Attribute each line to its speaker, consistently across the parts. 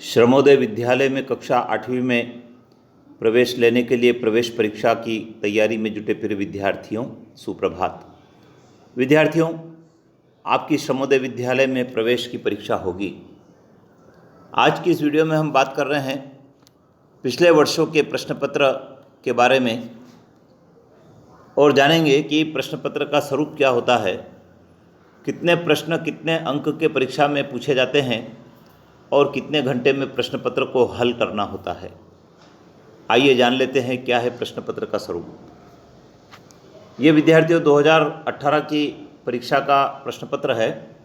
Speaker 1: श्रमोदय विद्यालय में कक्षा 8वीं में प्रवेश लेने के लिए प्रवेश परीक्षा की तैयारी में जुटे प्रिय विद्यार्थियों, सुप्रभात। विद्यार्थियों, आपकी श्रमोदय विद्यालय में प्रवेश की परीक्षा होगी। आज की इस वीडियो में हम बात कर रहे हैं पिछले वर्षों के प्रश्न पत्र के बारे में और जानेंगे कि प्रश्न पत्र का स्वरूप क्या होता है, कितने प्रश्न कितने अंक के परीक्षा में पूछे जाते हैं और कितने घंटे में प्रश्न पत्र को हल करना होता है। आइए जान लेते हैं क्या है प्रश्न पत्र का स्वरूप। ये विद्यार्थियों 2018 की परीक्षा का प्रश्न पत्र है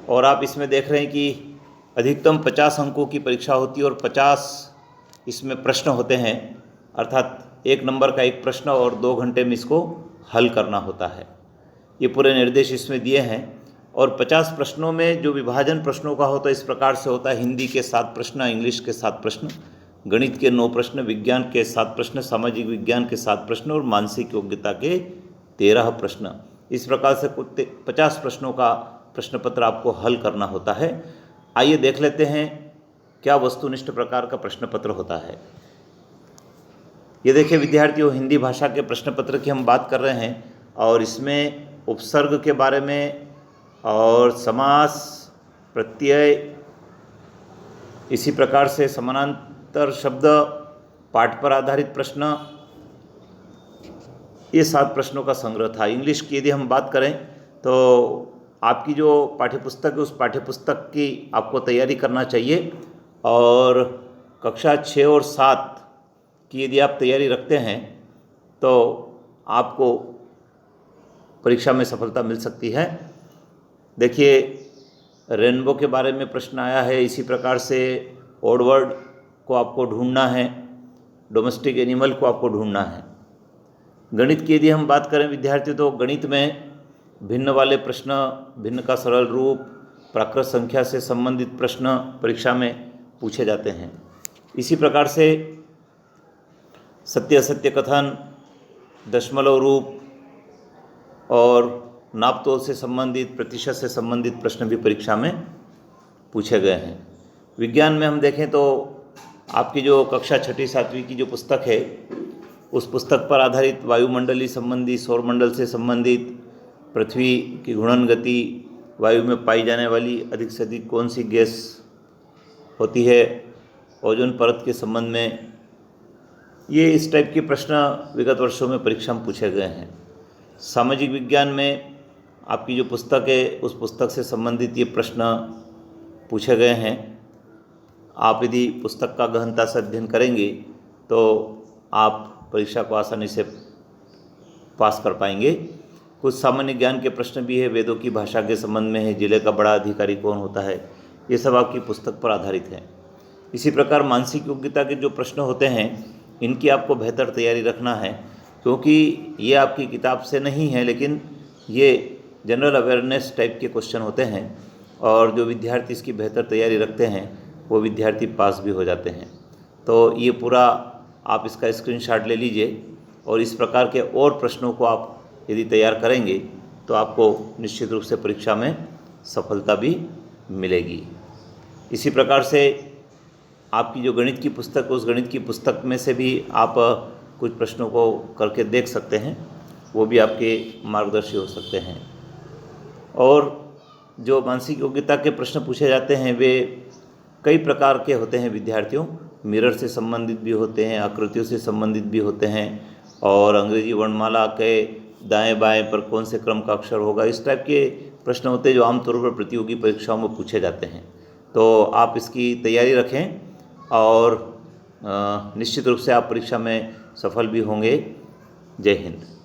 Speaker 1: और आप इसमें देख रहे हैं कि अधिकतम 50 अंकों की परीक्षा होती है और 50 इसमें प्रश्न होते हैं, अर्थात 1 नंबर का एक प्रश्न और 2 घंटे में इसको हल करना होता है। ये पूरे निर्देश इसमें दिए हैं और 50 प्रश्नों में जो विभाजन प्रश्नों का होता है इस प्रकार से होता है। हिंदी के 7 प्रश्न, इंग्लिश के 7 प्रश्न, गणित के 9 प्रश्न, विज्ञान के 7 प्रश्न, सामाजिक विज्ञान के 7 प्रश्न और मानसिक योग्यता के 13 प्रश्न। इस प्रकार से कुल 50 प्रश्नों का प्रश्न पत्र आपको हल करना होता है। आइए देख लेते हैं क्या वस्तुनिष्ठ प्रकार का प्रश्न पत्र होता है। ये देखिए विद्यार्थियों, हिंदी भाषा के प्रश्न पत्र की हम बात कर रहे हैं और इसमें उपसर्ग के बारे में और समास, प्रत्यय, इसी प्रकार से समानांतर शब्द, पाठ पर आधारित प्रश्न, ये 7 प्रश्नों का संग्रह था। इंग्लिश की यदि हम बात करें तो आपकी जो पाठ्यपुस्तक है उस पाठ्यपुस्तक की आपको तैयारी करना चाहिए और कक्षा 6 और 7 की यदि आप तैयारी रखते हैं तो आपको परीक्षा में सफलता मिल सकती है। देखिए, रेनबो के बारे में प्रश्न आया है। इसी प्रकार से ओड वर्ड को आपको ढूंढना है, डोमेस्टिक एनिमल को आपको ढूंढना है। गणित की यदि हम बात करें विद्यार्थी तो गणित में भिन्न वाले प्रश्न, भिन्न का सरल रूप, प्राकृत संख्या से संबंधित प्रश्न परीक्षा में पूछे जाते हैं। इसी प्रकार से सत्य असत्य कथन, दशमलव रूप और नापतोल से संबंधित, प्रतिशत से संबंधित प्रश्न भी परीक्षा में पूछे गए हैं। विज्ञान में हम देखें तो आपकी जो कक्षा 6ठी 7वीं की जो पुस्तक है उस पुस्तक पर आधारित वायुमंडली संबंधी, सौरमंडल से संबंधित, पृथ्वी की घूर्णन गति, वायु में पाई जाने वाली अधिक से अधिक कौन सी गैस होती है, ओजोन परत के संबंध में, ये इस टाइप के प्रश्न विगत वर्षों में परीक्षा में पूछे गए हैं। सामाजिक विज्ञान में आपकी जो पुस्तक है उस पुस्तक से संबंधित ये प्रश्न पूछे गए हैं। आप यदि पुस्तक का गहनता से अध्ययन करेंगे तो आप परीक्षा को आसानी से पास कर पाएंगे। कुछ सामान्य ज्ञान के प्रश्न भी है, वेदों की भाषा के संबंध में है, जिले का बड़ा अधिकारी कौन होता है, ये सब आपकी पुस्तक पर आधारित है। इसी प्रकार मानसिक योग्यता के जो प्रश्न होते हैं इनकी आपको बेहतर तैयारी रखना है, क्योंकि ये आपकी किताब से नहीं है लेकिन ये जनरल अवेयरनेस टाइप के क्वेश्चन होते हैं और जो विद्यार्थी इसकी बेहतर तैयारी रखते हैं वो विद्यार्थी पास भी हो जाते हैं। तो ये पूरा आप इसका स्क्रीनशॉट ले लीजिए और इस प्रकार के और प्रश्नों को आप यदि तैयार करेंगे तो आपको निश्चित रूप से परीक्षा में सफलता भी मिलेगी। इसी प्रकार से आपकी जो गणित की पुस्तक है उस गणित की पुस्तक में से भी आप कुछ प्रश्नों को करके देख सकते हैं, वो भी आपके मार्गदर्शी हो सकते हैं। और जो मानसिक योग्यता के प्रश्न पूछे जाते हैं वे कई प्रकार के होते हैं विद्यार्थियों। मिरर से संबंधित भी होते हैं, आकृतियों से संबंधित भी होते हैं और अंग्रेजी वर्णमाला के दाएं बाएं पर कौन से क्रम का अक्षर होगा, इस टाइप के प्रश्न होते हैं जो आमतौर पर प्रतियोगी परीक्षाओं में पूछे जाते हैं। तो आप इसकी तैयारी रखें और निश्चित रूप से आप परीक्षा में सफल भी होंगे। जय हिंद।